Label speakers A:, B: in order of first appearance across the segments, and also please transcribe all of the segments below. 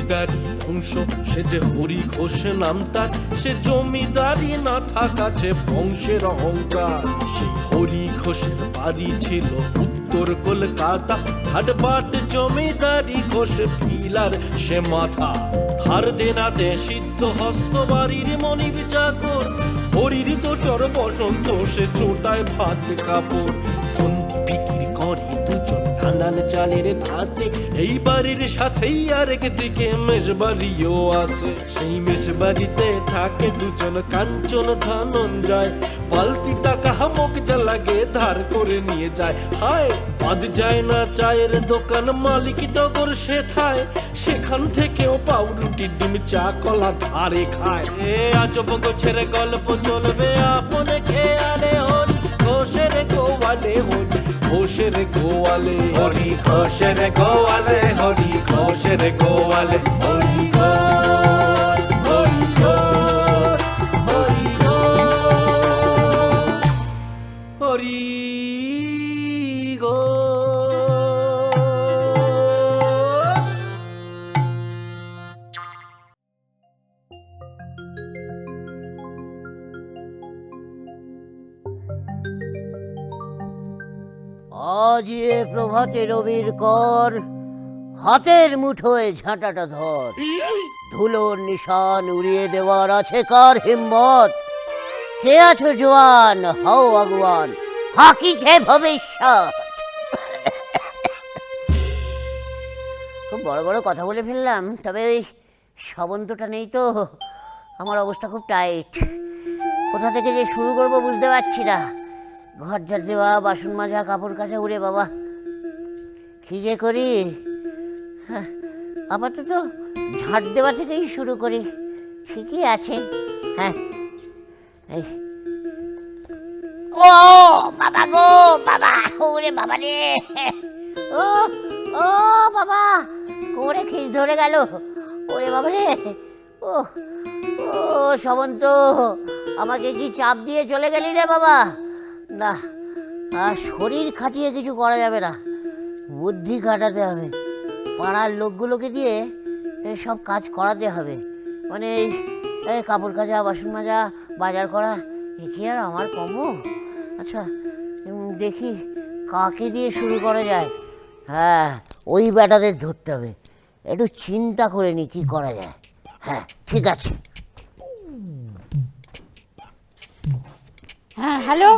A: জমিদারি বংশ, সে যে হরি ঘোষ নাম তার, সে জমিদারি না থাকাছে বংশের অহংকার। সেই হরি ঘোষের বাড়ি ছিল উত্তর কলকাতা, হাটবাট জমিদারি ঘোষ পিলার সে মাথা। ধার দেনাতে সিদ্ধ হস্ত বাড়ির মনিব চাকর, হরির দোসর বসন্ত সে চোটায় ভাত কাপড়। বন্দি বিক্রি করে দুজন নানান চালের ধাতে, এই বাড়ির সাথেই আরেক দিকে মেষবাড়িও আছে। সেই মেষবাড়িতে থাকে দুজন কাঞ্চন ধনঞ্জয়, বালতি টাকা হামক যা লাগে ধার করে নিয়ে যায়। হায় বাদ যায় না চায়ের দোকান, মালিক টগর সে থায়, সেখান থেকেও পাউরুটি ডিম চা কলা ধারে খায়। এ আজব গোছের গল্প চলবে আপনে খেয়ালে, হরি ঘোষের গোয়ালে, হরি ঘোষের গোয়ালে, হরি ঘোষের গোয়ালে, হরি ঘোষের গোয়ালে, হরি ঘোষ, হরি ঘোষ, হরি ঘোষ, হরি ঘোষ।
B: আজ এ প্রভাতে রবির কর, হাতের মুঠোয় ঝাঁটাটা ধর। ধুলোর নিশান উড়িয়ে দেওয়ার আছে কার হিম্মত? কে আছো জোয়ান, হও আগুয়ান, হাকিছে ভবিষ্যৎ। খুব বড় বড় কথা বলে ফেললাম, তবে ওই শ্রবন্তটা নেই তো, আমার অবস্থা খুব টাইট। কোথা থেকে যে শুরু করবো বুঝতে পারছি না। ঘর ঝাড় দেওয়া, বাসন মাজা, কাপড় কাচা, উড়ে বাবা কি যে করি। আপাতত ঝাড় দেওয়া থেকেই শুরু করি, ঠিকই আছে। হ্যাঁ, এই ও বাবা গো বাবা, ওরে বাবা রে, ও ও বাবা, কোমরে খিস ধরে গেল, ওরে বাবা রে। ও ও শ্রবন্ত, আমাকে কি চাপ দিয়ে চলে গেলি রে বাবা? না, শরীর খাটিয়ে কিছু করা যাবে না, বুদ্ধি খাটাতে হবে। পাড়ার লোকগুলোকে দিয়ে সব কাজ করাতে হবে। মানে এই কাপড় কাচা, বাসন মাজা, বাজার করা, এ কি আর আমার কম? আচ্ছা দেখি কাকে দিয়ে শুরু করা যায়। হ্যাঁ, ওই বেটাদের ধরতে হবে, একটু চিন্তা করে নি কি করা যায়। হ্যাঁ ঠিক আছে।
C: হ্যাঁ হ্যালো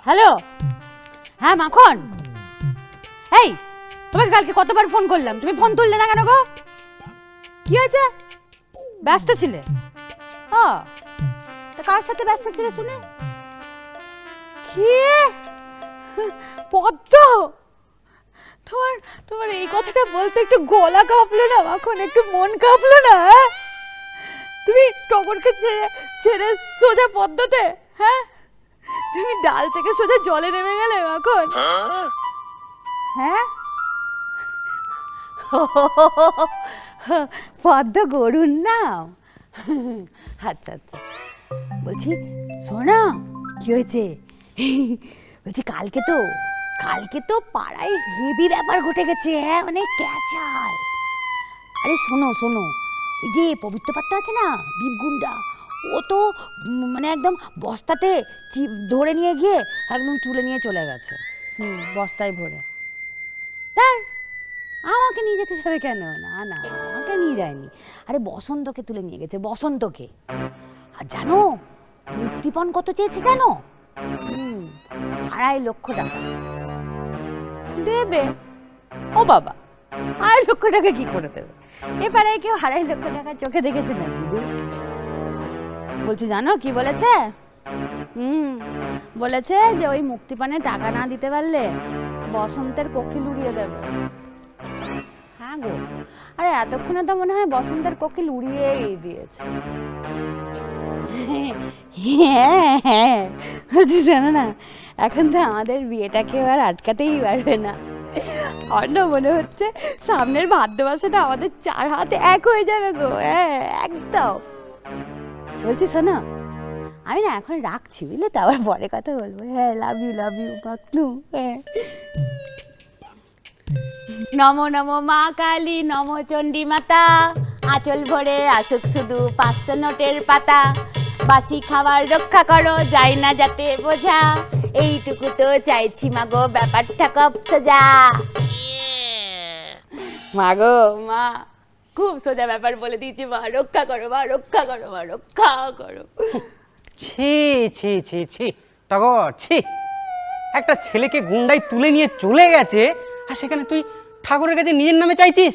C: হ্যালো, হ্যাঁ মাখন, এই তোমাকে কালকে কতবার ফোন করলাম, তুমি ফোন তুললে না কেন গো? কি হয়েছে? ব্যস্ত ছিলে? তা কার সাথে ব্যস্ত ছিলে শুনে? কি পদ্ম, তোমার তোমার এই কথাটা বলতে একটু গলা কাঁপলো না মাখন, একটু মন কাঁপলো না? তুমি টগরকে ছেড়ে ছেড়ে সোজা পদ্মতে, হ্যাঁ তুমি ডাল থেকে সোজা জলে নেমে গেলে মাখন? হ্যাঁ পদ্ম গরুর নাম? আচ্ছা আচ্ছা, বলছি শোনা কি হয়েছে, বলছি কালকে তো পাড়ায় হেভি ব্যাপার ঘটে গেছে। হ্যাঁ মানে ক্যাচাল। আরে শোনো শোনো, ওই যে পবিত্র পাত্র আছে না, বিপগুন্ডা, ও তো মানে একদম বস্তাতে ধরে নিয়ে গিয়ে একদম তুলে নিয়ে চলে গেছে। বস্তায় ভরে। তার আমাকে নিয়ে যেতে যাবে কেন? না না, আমাকে নিয়ে যায়নি। আরে বসন্তকে তুলে নিয়ে গেছে, বসন্তকে। আর জানো মুক্তিপণ কত চেয়েছে জানো? 2.5 লক্ষ টাকা দেবে। ও বাবা, 2.5 লক্ষ টাকা কি করে দেবে? এবারে কেউ 2.5 লক্ষ টাকা চোখে দেখেছে না? বলছি জানো কি বলেছে? বলেছে যে ওই মুক্তিপণের টাকা না দিতে পারলে বসন্তের কোকিল উড়িয়ে দেবে। হ্যাঁ গো, আরে এতক্ষণে তো মনে হয় বসন্তের কোকিল উড়িয়েই দিয়েছে। হ্যাঁ বলছি জানো না, এখন তো আমাদের বিয়েটাকে আর আটকাতেই পারবে না। আর না মনে হচ্ছে সামনের ভাদ্র মাসেটা আমাদের 4 হাত এক হয়ে যাবে গো। হ্যাঁ একদম। বলছি শোনো, আমি না এখন রাখছি বুঝলে তো, আবার পরে কথা বলবো। হ্যাঁ লাভ ইউ মাকনু। হ্যাঁ নমো নমো মা কালী, নমো চণ্ডী মাতা, আঁচল ভরে আসুক শুধু 500 নোটের পাতা, বাসি খাবার রক্ষা করো যায় না যাতে বোঝা, এইটুকু তো চাইছি মাগো, ব্যাপারটা কব সোজা। মাগো মা, খুব সোজা ব্যাপার বলে দিয়েছি মা, রক্ষা করো মা, রক্ষা করো মা, রক্ষা করো।
D: ছি ছি ছি ছি টগর, ছি! একটা ছেলেকে গুন্ডায় তুলে নিয়ে চলে গেছে, আর সেখানে তুই ঠাকুরের কাছে নিজের নামে চাইছিস?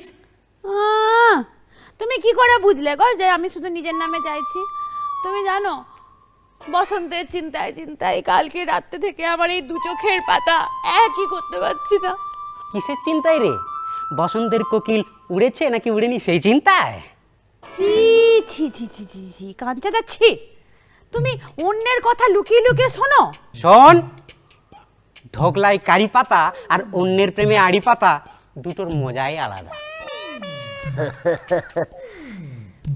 C: তুমি কি করে বুঝলে গো যে আমি শুধু নিজের নামে চাইছি? তুমি জানো, বসন্তের চিন্তায় চিন্তায় কালকে রাত্রে থেকে আমার এই 2 চোখের পাতা একই করতে পারছি না।
D: কিসের চিন্তায় রে? বসন্তের কোকিল উড়েছে নাকি উড়েনি সেই চিন্তায়?
C: ছি ছি ছি ছি ছি ছি, কাঞ্চা যাচ্ছি, তুমি অন্যের কথা লুকিয়ে লুকিয়ে শোনো।
D: শোন, ঢোকলাই কারি পাতা আর অন্যের প্রেমে আড়ি পাতা, দুটোর মজাই আলাদা।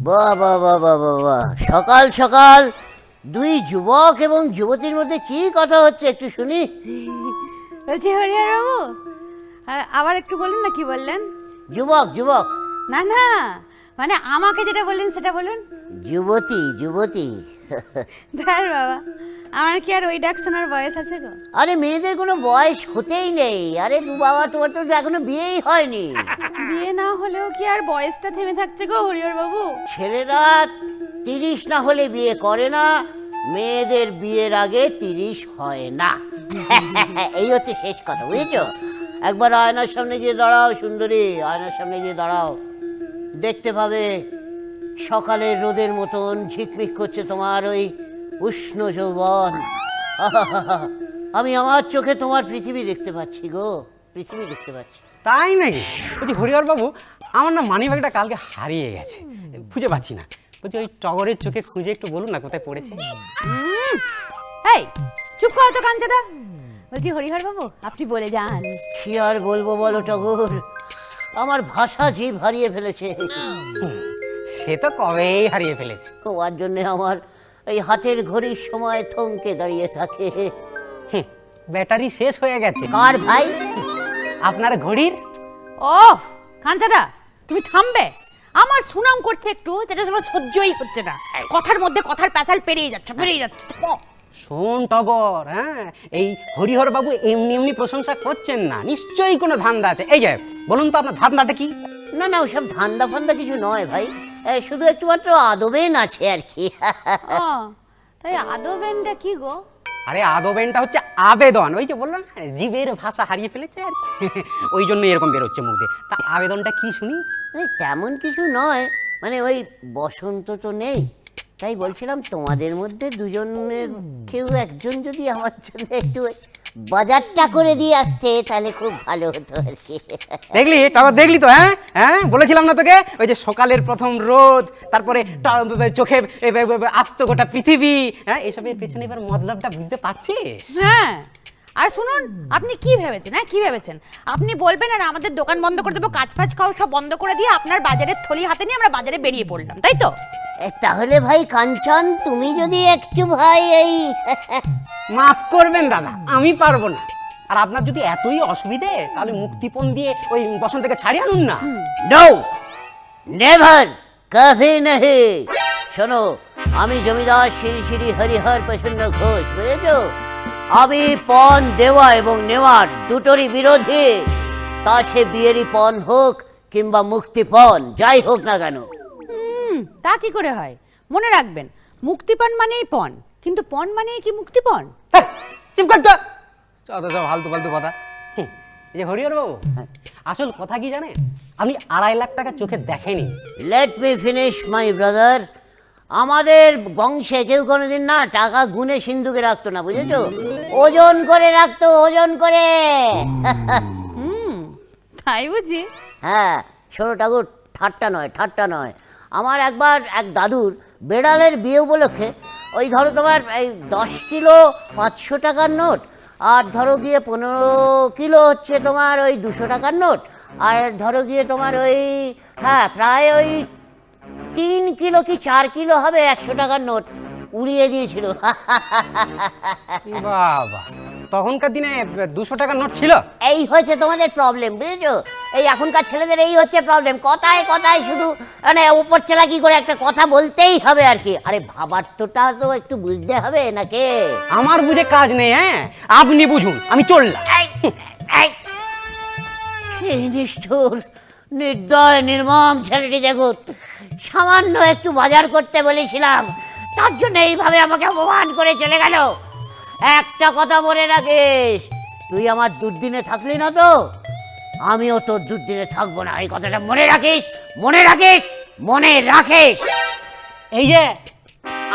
B: বাহ বাহ বাহ বাহ বাহ বাহ, সকাল সকাল 2 যুবক এবং যুবতীর মধ্যে কি কথা হচ্ছে একটু শুনি।
C: বলছি হরিহর বাবু, আবার একটু বলুন না, কি বললেন?
B: যুবক যুবক
C: না না, মানে আমাকে যেটা বললেন সেটা বলুন।
B: যুবতী যুবতী।
C: ধর বাবা, আমার কি আর ওই ডাক শোনার বয়স আছে গো?
B: আরে মেয়েদের কোনো বয়স হতেই নেই। আরে বাবা, তোমার তো এখনো বিয়েই হয়নি।
C: বিয়ে না হলেও কি আর বয়সটা থেমে থাকছে গো হরিহর বাবু?
B: ছেলেরা 30 না হলে বিয়ে করে না, মেয়েদের বিয়ের আগে 30 হয় না। এই হচ্ছে শেষ কথা, বুঝেছো? একবার আয়নার সামনে গিয়ে দাঁড়াও সুন্দরী, আয়নার সামনে গিয়ে দাঁড়াও, দেখতে পাবে সকালের রোদের মতন ঝিকমিক করছে তোমার ওই উষ্ণ যৌবন। আমি আমার চোখে তোমার পৃথিবী দেখতে পাচ্ছি গো, পৃথিবী দেখতে পাচ্ছি।
D: তাই নাকি? বলছি হরিহর বাবু, আমার না মানি ব্যাগটা কালকে হারিয়ে গেছে, খুঁজে পাচ্ছি না। বলছি ওই টগরের চোখে খুঁজে একটু বলুন না কোথায় পড়েছে।
C: এই চুপ করো তো কাঞ্চাদা। বলছি হরিহর বাবু, আপনি বলে যান।
B: কি আর বলবো বলো টগর, আমার ভাষা জীব হারিয়ে ফেলেছে।
D: সে তো কবেই হারিয়ে ফেলেছে।
B: তোমার জন্য আমার এই হাতের ঘড়ির সময় থমকে দাঁড়িয়ে থাকে।
D: ব্যাটারি শেষ হয়ে গেছে।
B: কার ভাই?
D: আপনার ঘড়ির।
C: ও কাঞ্চাদা, তুমি থামবে? আমার সুনাম করছে একটু, যেটা তোমার সহ্যই হচ্ছে না। কথার মধ্যে কথার প্যাচাল পেরিয়ে যাচ্ছে, পেরিয়ে যাচ্ছে।
D: শোন টগর, হ্যাঁ, এই হরিহর বাবু এমনি এমনি প্রশংসা করছেন না, নিশ্চয়ই কোনো ধান্দা আছে। এই যে বলুন তো আপনার ধান্দাটা কি?
B: না না, ওসব ধান্দা ফান্দা কিছু নয় ভাই, শুধু একটু মাত্র আদবেন আছে আর কি।
C: ও, তাই আদবেনটা কি গো?
D: আরে আদবেনটা হচ্ছে আবেদন, ওই যে বললাম জীবের ভাষা হারিয়ে ফেলেছে আর কি, ওই জন্য এরকম বেরোচ্ছে মুখ দিয়ে। তা আবেদনটা কি শুনি?
B: তেমন কিছু নয়, মানে ওই বসন্ত তো নেই, তাই বলছিলাম তোমাদের মধ্যে দুজনের কেউ একজন যদি আমার জন্য একটু বাজারটা করে দিয়ে আসতে তাহলে খুব ভালো হতো আর কি।
D: দেখলি টগর, দেখলি তো? হ্যাঁ হ্যাঁ, বলেছিলাম না তোকে? ওই যে সকালের প্রথম রোদ, তারপরে চোখে আস্ত গোটা পৃথিবী, হ্যাঁ, এসবের পেছনে এবার মতলবটা বুঝতে পারছিস?
C: হ্যাঁ, আর শুনুন, আপনি কি ভেবেছেন? হ্যাঁ, কি ভেবেছেন? আপনি বলবেন আর আমাদের দোকান বন্ধ করে দেবো, কাজ ফাজ খাও সব বন্ধ করে দিয়ে আপনার বাজারের থলি হাতে নিয়ে আমরা বাজারে বেরিয়ে পড়লাম, তাই তো?
B: তাহলে ভাই কাঞ্চন, তুমি যদি একটু ভাই এই
D: মাফ করবেন দাদা, আমি পারবো না। আর আপনার যদি এতই অসুবিধে, তাহলে মুক্তিপণ দিয়ে ওই বসন্তকে ছাড়িয়ে আনুন না।
B: নো, নেভার, কভি নেহি। শোনো, আমি জমিদার শ্রী শ্রী হরিহর প্রসন্ন ঘোষ, বুঝেছো? আমি পণ দেওয়া এবং নেওয়ার দুটোরই বিরোধী, তা সে বিয়েরই পণ হোক কিংবা মুক্তিপণ, যাই হোক না কেন।
C: তা কি করে হয়? মনে রাখবেন, মুক্তিপণ মানেই পণ, কিন্তু পণ মানেই কি মুক্তিপণ?
D: চুপ কর তো, যত সব ফালতু ফালতু কথা। এই যে হরিহর বাবু, আসল কথা কি জানেন? আমি 2.5 লাখ টাকা চোখে দেখেনি।
B: Let me finish my brother. আমাদের বংশে কেউ কোনোদিন না টাকা গুনে সিন্ধুকে রাখতো না, বুঝেছো? ওজন করে রাখতো, ওজন করে।
C: তাই বুঝি?
B: হ্যাঁ, শোনো ঠাকুর, ঠাট্টা নয়, ঠাট্টা নয়। আমার একবার এক দাদুর বেড়ালের বিয়ে উপলক্ষে ওই ধরো তোমার এই 10 কিলো 500 টাকার নোট, আর ধরো গিয়ে 15 কিলো হচ্ছে তোমার ওই 200 টাকার নোট, আর ধরো গিয়ে তোমার ওই হ্যাঁ প্রায় ওই 3 কিলো কি 4 কিলো হবে 100 টাকার নোট উড়িয়ে দিয়েছিল।
D: বাবা, তখনকার দিনে 200 টাকার নোট ছিল।
B: এই হচ্ছে তোমাদের প্রবলেম, বুঝেছো? এই এখনকার ছেলেদের এই হচ্ছে প্রবলেম, কথায় কথায় শুধু মানে উপর চালাকি করে একটা কথা বলতেই হবে আর কি। আরে ভাবার তো একটু বুঝতে হবে নাকি?
D: আমার বুঝে কাজ নেই, হ্যাঁ আপনি বুঝুন, আমি চললাম।
B: এই নিষ্ঠুর নির্দয় নির্মম ছেলেটি দেখুন, সামান্য একটু বাজার করতে বলেছিলাম, তার জন্য এইভাবে আমাকে অপমান করে চলে গেল। একটা কথা মনে রাখিস, তুই আমার দুর্দিনে থাকলি না তো, আমিও তোর দুর্দিনে থাকবো না। এই কথাটা মনে রাখিস, মনে রাখিস, মনে রাখিস।
D: এই যে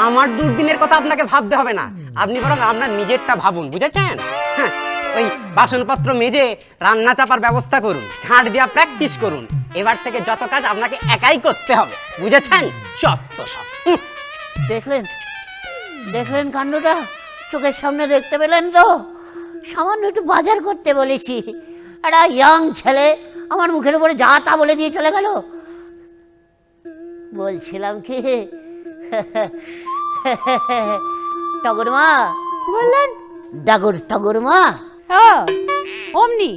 D: আমার দুর্দিনের কথা আপনাকে ভাবতে হবে না, আপনি বরং আপনার নিজেরটা ভাবুন, বুঝেছেন? হ্যাঁ, ওই বাসনপত্র মেজে রান্না চাপার ব্যবস্থা করুন, ঝাঁট দেওয়া প্র্যাকটিস করুন। এবার থেকে যত কাজ আপনাকে একাই করতে হবে, বুঝেছেন? চত্ব সব।
B: দেখলেন, দেখলেন কাণ্ডটা? চোখের সামনে দেখতে পেলেন তো? সামান্য একটু বাজার করতে বলেছি, একটা ইয়াং ছেলে আমার মুখের উপরে যা তা বলে দিয়ে চলে গেল। বলছিলাম কি টগর মা,
C: কি বললেন?
B: টগর মা।
C: হ্যাঁ, অমনি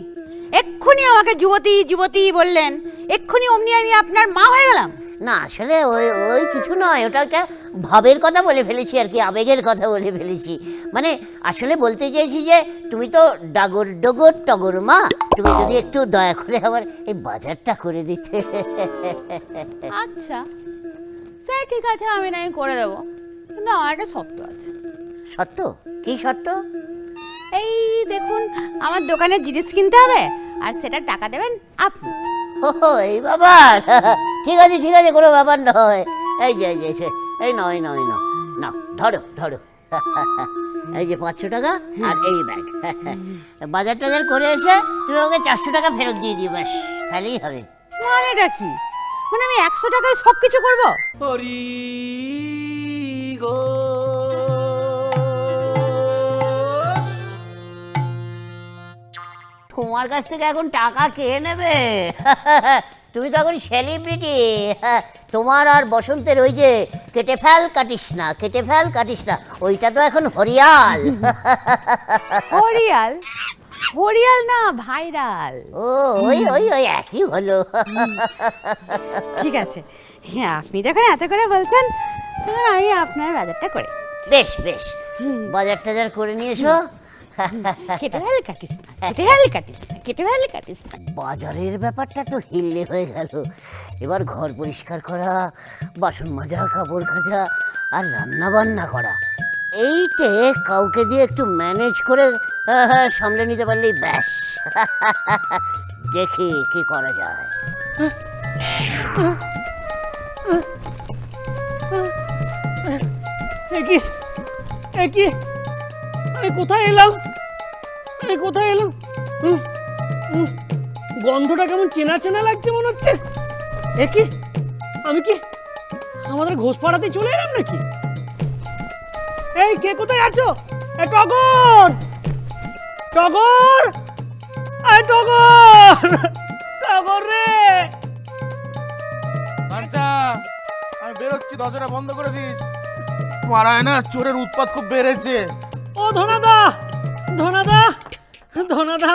C: এক্ষুনি আমাকে যুবতী যুবতী বললেন, এক্ষুনি অমনি আমি আপনার মা হয়ে গেলাম?
B: না আসলে ওই ওই কিছু নয়, ওটা একটা ভাবের কথা বলে ফেলেছি আর কি, আবেগের কথা বলে ফেলেছি। মানে আসলে বলতে চাইছি যে তুমি তো ডগর টগর মা, তুমি যদি একটু দয়া করে আবার এই বাজারটা করে দিতে।
C: আচ্ছা স্যার, ঠিক আছে, আমি নাই করে দেবো, কিন্তু আমার একটা শর্ত আছে।
B: সত্য? কি সত্য?
C: এই দেখুন, আমার দোকানে জিনিস কিনতে হবে, আর সেটা টাকা দেবেন আপনি।
B: ও এই ব্যাপার, ঠিক আছে ঠিক আছে, কোনো ব্যাপার নয়। এই যে এই নয় না, ধরো ধরো, এই যে 500 টাকা আর এই ব্যাগ। বাজার টাজার করে এসে তুমি ওকে 400 টাকা ফেরত দিয়ে দিও, ব্যাস তাহলেই হবে।
C: মানেটা কি? মানে আমি 100 টাকায় সব কিছু করবো?
A: হরি গো
B: তোমার কাছ থেকে এখন টাকা কে নেবে? তুমি তো এখন সেলিব্রিটি। তোমার আর বসন্তের ওই যে কেটে ফেল কাটিস না, ওইটা তো এখন হরিয়াল।
C: হরিয়াল? হরিয়াল না, ভাইরাল।
B: ও ওই একই হলো।
C: ঠিক আছে, হ্যাঁ, আপনি যখন এত করে বলছেন তখন আমি আপনার বাজারটা করে।
B: বেশ বাজার টাজার করে নিয়ে এসো।
C: কেটে ফেল কাটিস না।
B: বাজারের ব্যাপারটা তো হিল্লে হয়ে গেল। এবার ঘর পরিষ্কার করা, বাসন মাজা, কাপড় কাচা আর রান্না বান্না করা, এইটে কাউকে দিয়ে একটু ম্যানেজ করে সামলে নিতে পারলেই ব্যাস। দেখি কি করা যায়।
A: কি আমি কোথায় এলাম? গন্ধটা কেমন চেনা চেনা লাগছে মনে হচ্ছে। আমি কি আমাদের ঘোষপাড়াতে চলে এলাম নাকি? এই কে কোথায় আছো? টগর রে!
E: আচ্ছা, আমি বেরোচ্ছি, দরজাটা বন্ধ করে দিস। পাড়ায় না চোরের উৎপাত খুব বেড়েছে।
A: ও ধনাদা,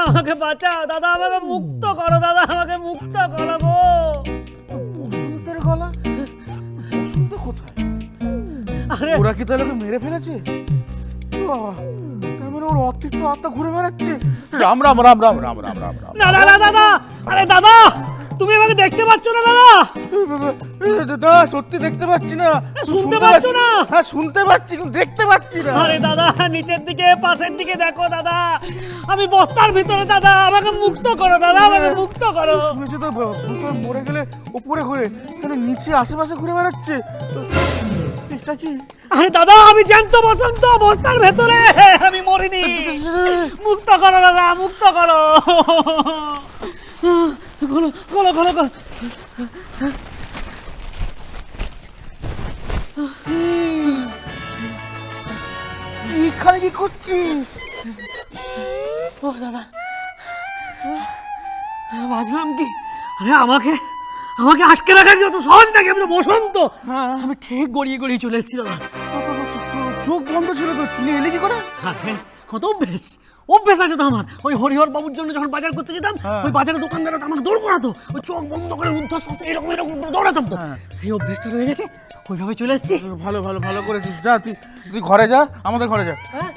A: আমাকে বাঁচাও দাদা, আমাকে মুক্ত করো দাদা, আমাকে মুক্ত করো গো।
E: বসন্তের গলা? বসন্ত কোথায়?
A: আরে
E: ওরা কি তাহলে ওকে মেরে ফেলেছে? বাবা, তার মানে ওর অতৃপ্ত আত্মা ঘুরে বেড়াচ্ছে। রাম রাম রাম রাম রাম রাম রাম রাম।
A: না দাদা, আরে দাদা, তুমি আমাকে দেখতে পাচ্ছ না দাদা?
E: দাদা সত্যি দেখতে পাচ্ছি না।
A: শুনতে পাচ্ছ না?
E: হ্যাঁ শুনতে পাচ্ছি, কিন্তু দেখতে পাচ্ছি না।
A: আরে দাদা, নিচের দিকে পাশের দিকে দেখো দাদা, আমি বস্তার ভিতরে দাদা, আমাকে মুক্ত করো দাদা, আমাকে মুক্ত করো।
E: শুনেছি তো ভূত মরে গেলে উপরে ঘুরে, কেন নিচে আশেপাশে ঘুরে বেড়াচ্ছে? এটা কি?
A: আরে দাদা, আমি জ্যান্ত বসন্ত, বস্তার ভেতরে, আমি মরিনি। মুক্ত করো দাদা, মুক্ত করো। খোলো।
E: এখানে কি করছিস?
A: ও দাদা, ভাবলাম কি, আরে আমাকে আটকে রাখার যত সহজ নাকি? আমি তো বসন্ত, আমি ঠিক গড়িয়ে চলে এসেছি দাদা।
E: চোখ বন্ধ ছিল তো, চিনে এলি কি করে?
A: আরে কত
F: অভ্যেস আছে তো আমার। ওই হরিহর বাবুর জন্য যখন বাজার করতে যেতাম, ওই বাজারে দোকানদাররা আমাকে দৌড় করাতো, ওই চোখ বন্ধ করে ঊর্ধ্বশ্বাসে এরকম এরকম দৌড়াতাম তো। সেই অভ্যেসটা রয়ে গেছে, ওইভাবে চলে এসেছি।
E: ভালো ভালো ভালো করেছিস, যা তুই ঘরে যা, আমাদের ঘরে যা,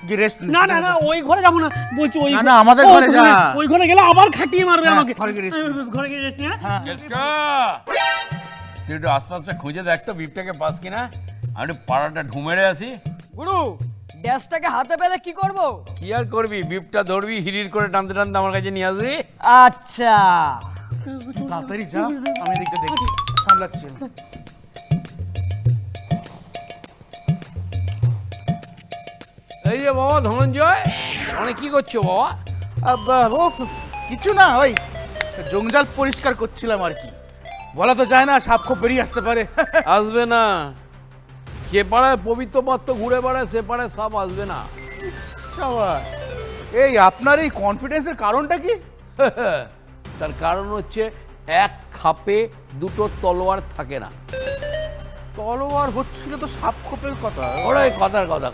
E: গিয়ে রেস্ট নে।
F: না না না, ওই ঘরে যাবো না, বলছি ওই
E: না, না, আমাদের ঘরে যা।
F: ওই ঘরে গেলে আবার খাটিয়ে মারবে
E: হ্যাঁ,
F: আমাকে।
E: ঘরে গিয়ে rest নে।
F: ঘরে গিয়ে রেস্ট নিয়ে।
G: তুই একটু আশপাশটা খুঁজে দেখ তো বিপটাকে পাস কিনা, আমি একটু পাড়াটা ঢুমেরে আসি।
H: গুরু ড্যাশটাকে হাতে পেলে কি করব?
G: কি আর করবি, বিপটা ধরবি, হিড়ির করে টানতে টানতে আমার কাছে নিয়ে আসবি।
H: আচ্ছা
E: তাড়াতাড়ি যা, আমি এদিকটা দেখছি, সামলাচ্ছি আমি।
G: এই যে বাবা ধনঞ্জয়, অনেক কি করছো বাবা?
E: ও কিছু না, ওই জঞ্জাল পরিষ্কার করছিলাম আর কি। বলা তো যায় না, সাপ খুব বেরিয়ে আসতে পারে।
G: আসবে না, যে পাড়ায় পবিত্র পাত্র ঘুরে বেড়ায় সে পাড়ায় সাপ আসবে না।
E: সাবাস। এই আপনার এই কনফিডেন্সের কারণটা কি?
G: তার কারণ হচ্ছে এক খাপে দুটো তলোয়ার থাকে না।
E: তলোয়ার হচ্ছিল তো সাপ খোপের কথা।
G: ওরাই কথার কথা।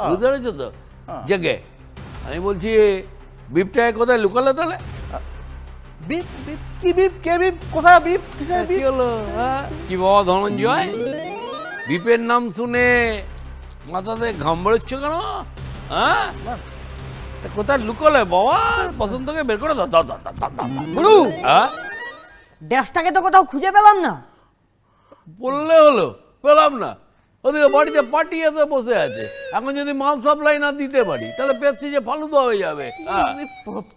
G: বুঝতে পেরেছো তো? জেগে আমি বলছি, বিপটাকে কোথায় লুকালে তাহলে?
E: বিপ বিপ কি বিপ, কে বিপ, কোথায় বিপ, কিসের
G: কি
E: বিপ?
G: হলো? কি বাবা ধনঞ্জয়, বিপের নাম শুনে মাথাতে ঘাম বেরোচ্ছ কেন? হ্যাঁ, তা কোথায় লুকোলে বাবা? বসন্তকে বের করে দাও।
H: গুরু
G: হ্যাঁ,
H: ড্যাশটাকে তো কোথাও খুঁজে পেলাম না।
G: বললে হলো, পেলাম না। ওদিকে বাড়িতে পার্টি এসে বসে আছে, এখন যদি মাল সাপ্লাই না দিতে পারি তাহলে পেপসি যে ফালুদা হয়ে যাবে। হ্যাঁ,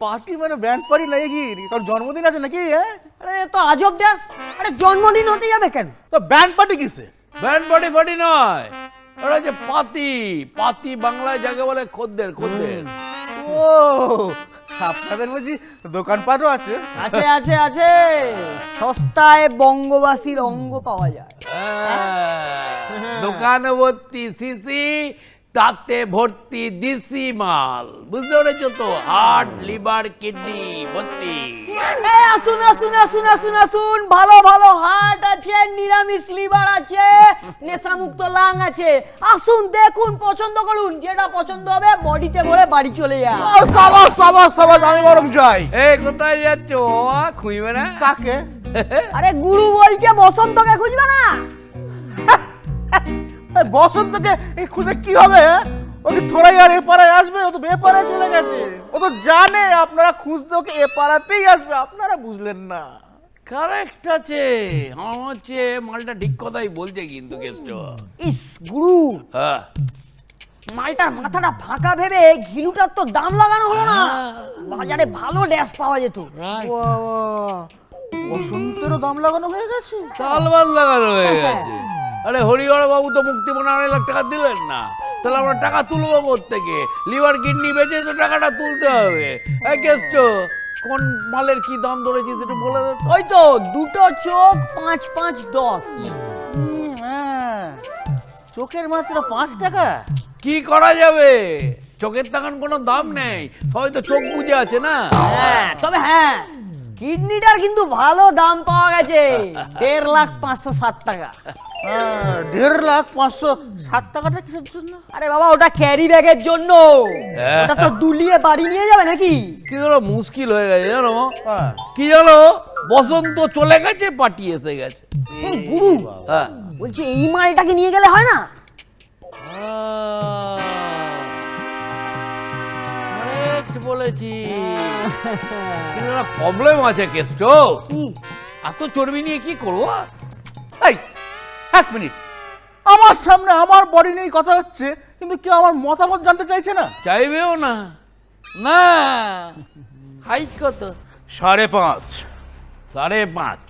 E: পার্টি মানে ব্যান্ড পার্টি নাকি? কারণ জন্মদিন আছে নাকি? হ্যাঁ,
H: আরে এ তো আজব ড্যাশ। আরে জন্মদিন হতে যাবে কেন?
E: তো ব্যান্ড পার্টি কিসে?
G: ব্যান্ড পার্টি নয়, ওরা যে পাতি বাংলায় যাকে বলে খদ্দের।
E: ও, আপনাদের বুঝি দোকানপাটও আছে?
H: আছে আছে আছে, সস্তায় বঙ্গবাসীর অঙ্গ পাওয়া যায়।
G: দোকান ভর্তি সিসি, তাতে ভর্তি দিসি মাল। বুঝতে পেরেছো তো? হার্ট, লিভার, কিডনি ভর্তি।
H: এই আসুন আসুন আসুন আসুন আসুন, ভালো ভালো হার্ট আছে, নিরামিষ লিভার আছে, নেশামুক্ত লাং আছে। আসুন দেখুন, পছন্দ করুন, যেটা পছন্দ হবে বডিতে ভরে বাড়ি চলে যান।
E: সাবাস সাবাস সাবাস, আমি বরং যাই।
G: এই কোথায় যাচ্ছ? খুঁজবে না
E: কাকে?
H: আরে গুরু বলছে বসন্তকে খুঁজবে না?
E: এই বসন্তকে এই খুঁজে কি হবে? ও কি থোড়াই আর এপাড়ায় আসবে? ও তো বেপাড়ায় চলে গেছে। ও তো জানে আপনারা খুঁজতে ওকে এপাড়াতেই আসবে, আপনারা বুঝলেন না।
G: কারেক্ট আছে, আমার হচ্ছে মালটা ঠিক কথাই বলছে কিন্তু কেষ্ট।
H: ইস গুরু,
G: হ্যাঁ,
H: মালটার মাথাটা ফাঁকা ভেবে ঘিলুটার তো দাম লাগানো হলো না। বাজারে ভালো ড্যাশ পাওয়া যেত।
E: বসন্তেরও দাম লাগানো হয়ে গেছে।
G: তালবাদ লাগানো হয়ে গেছে। আরে হরিহর বাবু তো মুক্তিপণ 2.5 লাখ টাকা দিলেন না, তাহলে আমরা টাকা তুলবো কোত্থেকে? লিভার কিডনি বেচে তো টাকাটা তুলতে হবে। এই কেষ্ট, কোন মালের কি দাম ধরেছিস একটু বলে দে তো।
H: ওই তো দুটো চোখ 5 5 10।
E: হ্যাঁ, চোখের মাত্র 5 টাকা।
G: কি করা যাবে, চোখের তখন কোনো দাম নেই, সবাই তো চোখ বুঝে আছে না।
H: হ্যাঁ, তবে হ্যাঁ, কিডনিটার কিন্তু ভালো দাম পাওয়া গেছে, 1,05,07 টাকা।
E: 1,05,07 টাকাটা কিসের জন্য?
H: আরে বাবা, ওটা ক্যারি ব্যাগের জন্য। ওটা তো দুলিয়ে বাড়ি নিয়ে যাবে নাকি?
G: কি হলো, মুশকিল হয়ে গেছে জানো।
E: হ্যাঁ।
G: কি জানো, বসন্ত চলে গেছে, পার্টি এসে গেছে।
H: এই গুরু
G: হ্যাঁ,
H: বলছি, এই মালটাকে নিয়ে গেলে হয় না?
G: কারেক্ট বলেছি, কিন্তু একটা প্রবলেম আছে কেষ্ট।
H: কি?
G: এত চর্বি নিয়ে কি করবো?
E: এই, 1 মিনিট, আমার সামনে আমার বডি নিয়ে কথা হচ্ছে, কিন্তু কেউ আমার মতামত জানতে চাইছে না।
G: চাইবেও না। না, হাইট কত?
E: 5.5।
G: 5.5।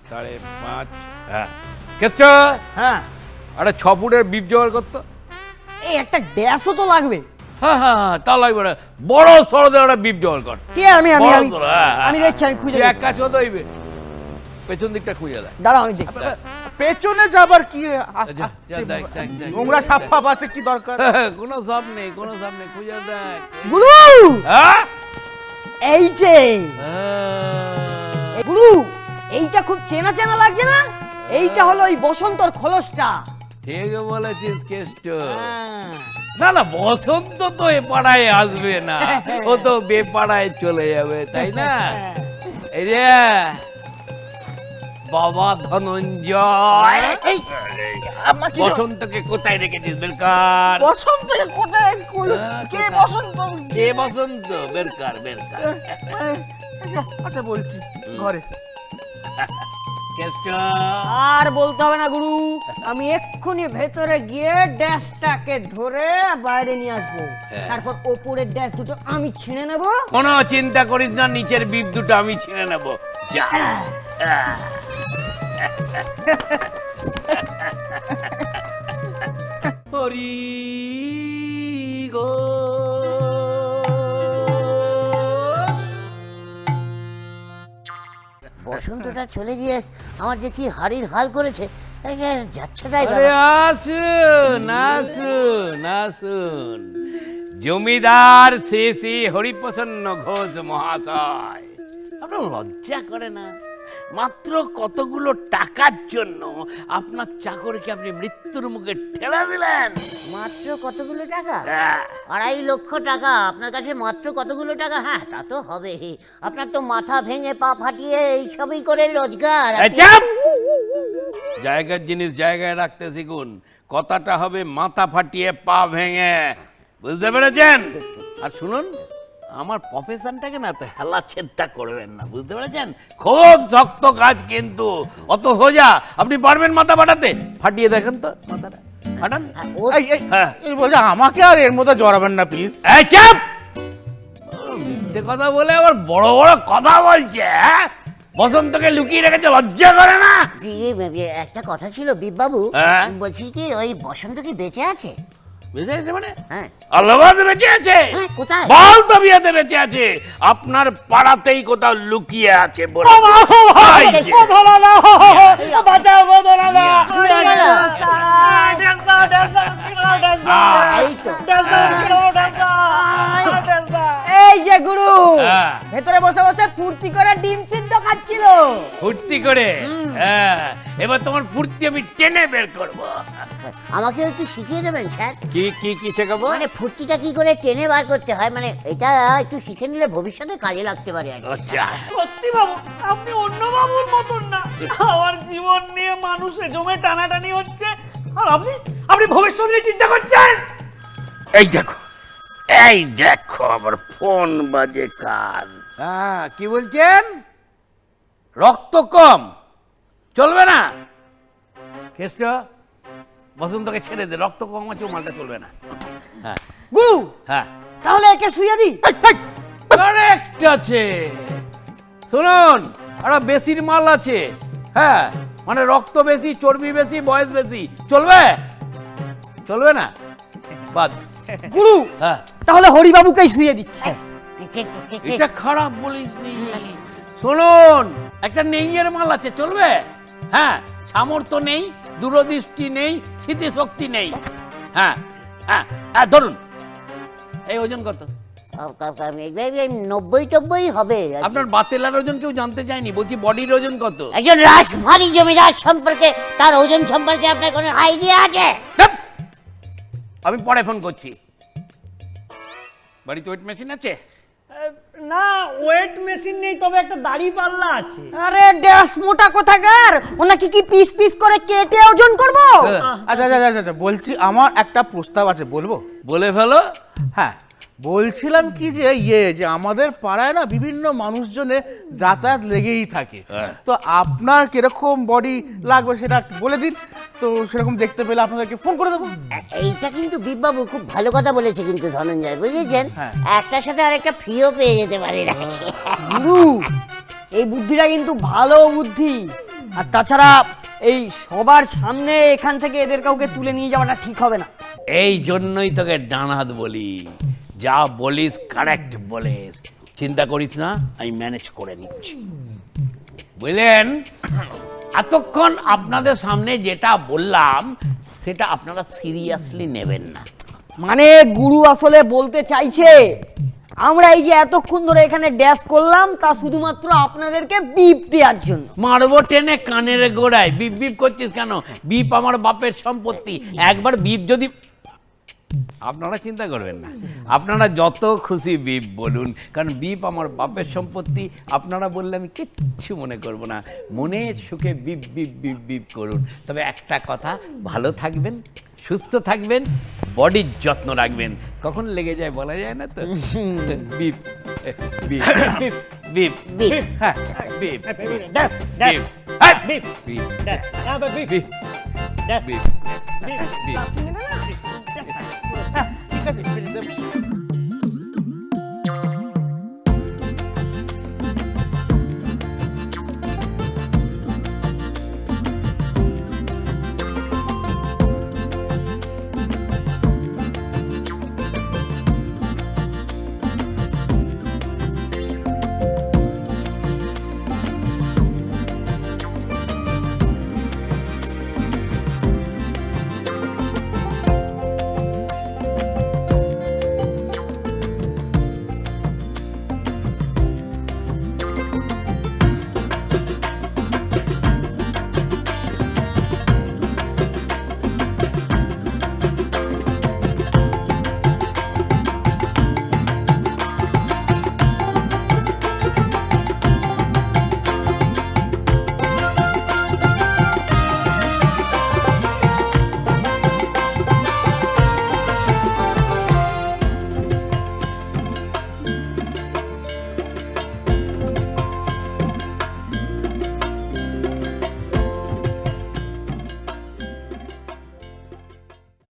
G: 5.5। হ্যাঁ, কেষ্ট,
H: হ্যাঁ,
G: আরে 6 ফুটের বিপ জোগাড় করতো।
H: এই একটা ড্যাশও তো লাগবে।
G: হ্যাঁ, তা লাগবে না, বড় সরদে একটা বিপ জোগাড় কর।
H: ঠিক আছে, আমি
G: বড় সড়ো, হ্যাঁ,
H: আমি দেখছি, আমি খুঁজে
G: তুই এক
H: দেখছি।
G: কাজ করতে হইবে, পেছন দিকটা খুঁজে দেয়।
H: দাঁড়াও, আমি দেখছি।
E: পেছনে যাবার কি?
G: দেখ।
E: নোংরা সাপ ফাপ আছে, কি দরকার?
G: কোনো সাপ নেই, খুঁজে দেখ।
H: গুরু,
G: হ্যাঁ?
H: এই যে
G: হ্যাঁ।
H: এই গুরু, এইটা খুব চেনা চেনা লাগছে না? এইটা হলো ওই বসন্তর খোলসটা।
G: ঠিক বলেছিস কেষ্ট। না না, বসন্ত তো এ পাড়ায় আসবে না, ও তো বেপাড়ায় চলে যাবে, তাই না? এই যে বাবা ধনঞ্জয়,
E: এই আমার কি
G: বসন্তকে কোথায় রেখেছিস? বেরকার।
E: বসন্ত কোথায় কে বসন্ত?
G: কে বসন্ত? বেরকার বেরকার।
E: আচ্ছা বলছি ঘরে।
G: কেষ্ট,
H: আর বলতে হবে না গুরু, আমি এক্ষুনি ভেতরে গিয়ে ড্যাশটাকে ধরে বাইরে নিয়ে আসবো,
G: হ্যাঁ।
H: তারপর ওপরের ড্যাশ দুটো আমি ছিঁড়ে নেব।
G: কোনো চিন্তা করিস না, নিচের বিপ দুটো আমি ছিঁড়ে নেব। যা।
A: হরি গো
B: বসন্তটা চলে গিয়ে আমার যে কি হাড়ির হাল করেছে, এই যে যাচ্ছে তাই
G: আরে
B: বাবা।
G: আসুন আসুন আসুন, জমিদার শ্রী শ্রী হরিপ্রসন্ন ঘোষ মহাশয়, আপনার লজ্জা করে না? মাত্র কতগুলো টাকার জন্য আপনার চাকরকে আপনি মৃত্যুর মুখে ঠেলা দিলেন।
B: মাত্র কতগুলো টাকা?
G: হ্যাঁ।
B: 2.5 লক্ষ টাকা আপনার কাছে মাত্র কতগুলো টাকা? হ্যাঁ তা তো হবে, আপনার তো মাথা ভেঙে পা ফাটিয়ে এইসবই করে রোজগার।
G: এই চাপ! জায়গার জিনিস জায়গায় রাখতে শিখুন, কথাটা হবে মাথা ফাটিয়ে পা ভেঙে, বুঝতে পেরেছেন? আর শুনুন, আমার প্রফেশনটাকে না তো হেলা ছেদটা করবেন না, বুঝতে পেরেছেন? খুব শক্ত কাজ, কিন্তু অত সোজা আপনি পারবেন মাথা ফাটাতে? ফাটিয়ে দেখেন তো মাথাটা, ফাটান। হ্যাঁ।
E: এই বলছে আমাকে আর এর মধ্যে জড়াবেন না প্লিজ।
G: এই চাপ! মিথ্যে কথা বলে আবার বড় বড় কথা বলছে, হ্যাঁ? বসন্তকে লুকিয়ে রেখেছে, লজ্জা করে না?
B: একটা কথা ছিল বিপবাবু,
G: হ্যাঁ?
B: বলছি কি ওই বসন্ত কি বেঁচে আছে?
G: বেঁচে আছে মানে?
B: হ্যাঁ।
G: আল্লাহবাদ বেঁচে আছে?
B: হ্যাঁ, কোথায়?
G: বল তো বিয়েতে বেঁচে আছে, আপনার পাড়াতেই কোথাও লুকিয়ে আছে বলে। এই যে।
F: বাঁচাও গো ধরাদা।
B: উড়ে গেল।
F: ড্যাশ দাও, ড্যাশ দাও, ছিড়াও ড্যাশ দাও।
B: এই তো।
F: ড্যাশ দাও, ছিড়াও ড্যাশ দাও, ড্যাশ দাও।
H: এই যে গুরু
G: হ্যাঁ।
H: ভেতরে বসে বসে ফুর্তি করে ডিম সিদ্ধ খাচ্ছিল।
G: ফুর্তি করে? হ্যাঁ, এবার তোমার ফুর্তি আমি টেনে বের করবো।
B: আমাকে একটু শিখিয়ে দেবেন স্যার?
G: কি কি কি শেখাবো?
B: মানে ফুর্তিটা কি করে টেনে বার করতে হয়, মানে এটা একটু শিখে নিলে ভবিষ্যতে কাজে লাগতে পারে আর কি।
G: আচ্ছা,
F: সত্যি বাবু, আপনি অন্য বাবুর মতন না। আমার জীবন নিয়ে মানুষে জমে টানাটানি হচ্ছে, আর আপনি আপনি ভবিষ্যৎ নিয়ে চিন্তা করছেন।
G: এই দেখো, এই দেখো আমার ফোন বাজে কার। হ্যাঁ, কি বলছেন? রক্ত কম চলবে না? কেষ্ট, বসন্তকে ছেড়ে দে, রক্ত কম আছে, মালটা চলবে না। হ্যাঁ
H: গুরু
G: হ্যাঁ,
H: তাহলে একে শুয়ে দি।
G: কারেক্ট আছে। শুনুন, আরো বেশির মাল আছে। হ্যাঁ, মানে রক্ত বেশি, চর্বি বেশি, বয়স বেশি, চলবে? চলবে না? বাদ।
H: গুরু
G: হ্যাঁ,
H: তাহলে হরিবাবুকেই শুয়ে দিচ্ছে।
G: এটা খারাপ বলিসনি। শুনুন, একটা নেইয়ের মাল আছে, চলবে? হ্যাঁ, সামর্থ্য নেই, দূরদৃষ্টি নেই, স্মৃতিশক্তি নেই। হ্যাঁ হ্যাঁ হ্যাঁ, ধরুন। এই ওজন কত?
B: 90-90 হবে আর কি।
G: আপনার বাতেলার ওজন কেউ জানতে চায়নি, বলছি বডির ওজন কত?
B: একজন রাজভারী জমিদার সম্পর্কে, তার ওজন সম্পর্কে আপনার কোনো আইডিয়া আছে?
G: ধ্যাৎ! আমি পরে ফোন করছি। বাড়িতে ওয়েট মেশিন আছে?
F: না, ওয়েট মেশিন নেই, তবে একটা দাড়ি পাল্লা আছে।
H: আরে ড্যাশ মোটা কোথাকার, ওনাকে কি পিস পিস করে কেটে ওজন করব?
E: আচ্ছা আচ্ছা আচ্ছা আচ্ছা, বলছি আমার একটা প্রস্তাব আছে, বলবো?
G: বলে ফেলো।
E: হ্যাঁ, বলছিলাম কি যে যে আমাদের পাড়ায় না বিভিন্ন মানুষজনে যাতায়াত লেগেই থাকে।
G: হ্যাঁ।
E: তো আপনার কিরকম বডি লাগবে সেটা বলে দিন, তো সেরকম দেখতে পেলে আপনাদেরকে ফোন করে দেবো।
B: এইটা কিন্তু বিপবাবু খুব ভালো কথা বলেছে কিন্তু ধনঞ্জয়, বুঝেছেন?
E: হ্যাঁ।
B: একটার সাথে আরেকটা ফ্রিও পেয়ে যেতে পারে নাকি?
H: গুরু এই বুদ্ধিটা কিন্তু ভালো বুদ্ধি, আর তাছাড়া এই সবার সামনে এখান থেকে এদের কাউকে তুলে নিয়ে যাওয়াটা ঠিক হবে না।
G: এই জন্যই তোকে ডানহাত বলি, যা বলিস কারেক্ট বলিস, চিন্তা করিস না, আমি ম্যানেজ করে নিচ্ছি। বুঝলেন? এতক্ষণ আপনাদের সামনে যেটা বললাম সেটা আপনারা সিরিয়াসলি নেবেন না।
H: মানে গুরু আসলে বলতে চাইছে আমরা এই যে এতক্ষণ ধরে এখানে ড্যাশ করলাম তা শুধুমাত্র আপনাদেরকে বিপ দেওয়ার জন্য।
G: মারবো টেনে কানের গোড়ায়। বিপ বিপ করছিস কেন? বিপ আমার বাপের সম্পত্তি, একবার বিপ যদি আপনারা চিন্তা করবেন না, আপনারা যত খুশি বিপ বলুন, কারণ বিপ আমার বাপের সম্পত্তি। আপনারা বললে আমি কিচ্ছু মনে করব না, মনের সুখে বিপ বিপ বিপ বিপ করুন। তবে একটা কথা, ভালো থাকবেন, সুস্থ থাকবেন, বডির যত্ন রাখবেন। কখন লেগে যায় বলা যায় না তো। Beep beep beep beep beep, হ্যাঁ beep
F: That's
G: beep
F: beep.
G: Beep
F: That's beep.
G: Beep
F: That's
G: beep beep.
E: ঠিক আছে